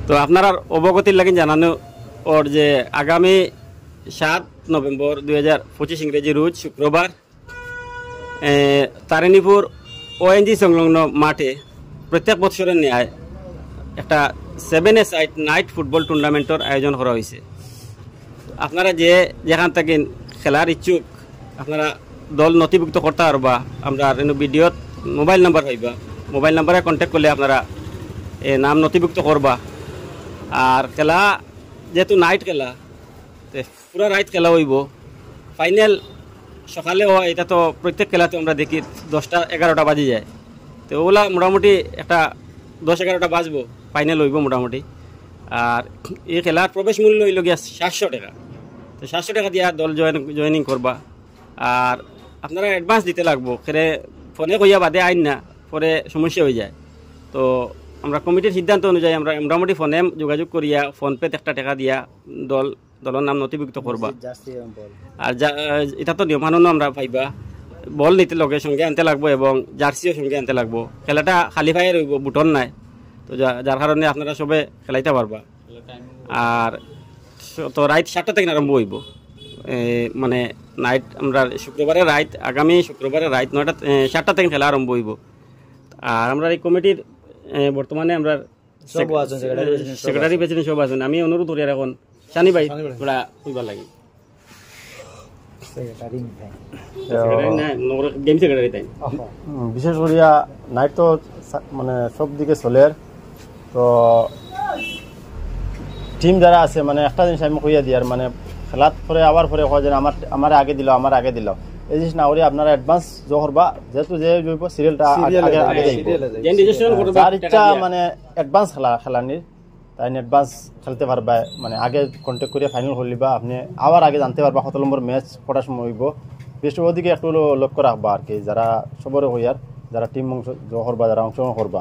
তো আপনার অবগতির লাগি জানানো ওর যে আগামী 7 নভেম্বর 2025 ইংরেজি রোজ শুক্রবার তারিণীপুর ওএনজি সংলগ্ন মাঠে প্রত্যেক বছরের ন্যায় একটা 7-a-side নাইট ফুটবল টুর্নামেন্টের আয়োজন করা হয়েছে। আপনারা যেখান থেকে খেলার ইচ্ছুক আপনারা দল নথিভুক্ত করতে পারবা। আমরা ভিডিওত মোবাইল নাম্বার পাইবা, মোবাইল নাম্বারে কন্ট্যাক্ট করলে আপনারা নাম নথিভুক্ত করবা। আর খেলা যেহেতু নাইট খেলা পুরা রাইট খেলা হইব। ফাইনাল সকালে হয়, এটা তো প্রত্যেক খেলাতে আমরা দেখি 10টা-11টা বাজে যায়। তো ওগুলা মোটামুটি একটা 10-11টা বাজবো, ফাইনাল হইব মোটামুটি। আর এই খেলার প্রবেশ মূল্য হইল গিয়া 700 টাকা। তো 700 টাকা দিয়া দল জয়েনিং করবা। আর আপনারা অ্যাডভান্স দিতে লাগবো, ফোনে কইয়া বাদে আইন না, পরে সমস্যা হয়ে যায়। তো আমরা কমিটির সিদ্ধান্ত অনুযায়ী আমরা মোটামুটি ফোনে যোগাযোগ করিয়া ফোনপেতে একটা টাকা দিয়া দলের নাম নথিভুক্ত করবা। আর এটা তো নিয়মানুন আমরা পাইবা, বল নিতে লগে সঙ্গে আনতে লাগবো এবং জার্সিও সঙ্গে আনতে লাগবো। খেলাটা খালি ফায়ার হইব, বুটন নাই। তো যার কারণে আপনারা সবে খেলাইতে পারবা। আর তো রাইট 7টা থেকে আরম্ভ হইব, মানে নাইট আমরা আগামী শুক্রবারে রাইট 7টা থেকে খেলা আরম্ভ হইব। আর আমরা এই কমিটির বর্তমানে আমরা সেক্রেটারি প্রেসিডেন্ট সব আছেন। আমি অনুরোধ করি এখন শানি ভাই ওরা কইবার লাগি বিশেষ করিয়া নাইট তো মানে সব দিকে চলে। তো টিম যারা আছে মানে একটা জিনিস আমি কইয়া দিই, আর মানে খেলার পরে আবার পরে হয় যে আমার আগে দিল এই জিনিস না করে আপনারা অ্যাডভান্স জো করবা। যেহেতু যে জইব সিরিয়ালটা যার ইচ্ছা মানে অ্যাডভান্স খেলানির তাই অ্যাডভান্স খেলতে পারবা। মানে আগে কন্ট্যাক্ট করে ফাইনাল হলিবা, আপনি আবার আগে জানতে পারবা কত নম্বর ম্যাচ কটার সময় হইব। বেশ ওদিকে একটু লক্ষ্য রাখবা আর কি, যারা সবরে হইয়ার যারা টিম জো করবা, যারা অংশগ্রহণ করবা,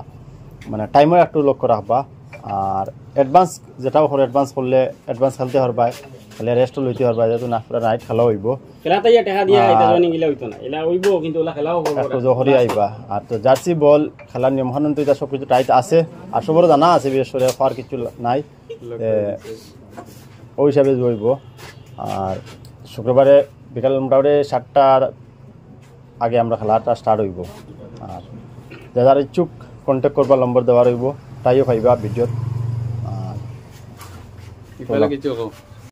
মানে টাইমও একটু লক্ষ্য রাখবা। আর অ্যাডভান্স যেটাও করে অ্যাডভান্স করলে অ্যাডভান্স খেলতে পারবা, তাহলে রেস্টও লইতে পারবা। যেহেতু না পুরা নাইট খেলা হইব, একটু জহরি আইবা। আর তো জার্সি বল খেলার নিয়ম কানুন তো এটা সবকিছু টাইট আছে, আর সবরও জানা আছে, বিশেষ করে হওয়ার কিছু নাই। ওই হিসাবে জইব। আর শুক্রবারে বিকাল মোটামুটি 7টার আগে আমরা খেলাটা স্টার্ট হইব। আর যারা ইচ্ছুক কন্ট্যাক্ট করবা, নম্বর দেওয়া রইব, তাইও পাইবা ভিডিওত। আর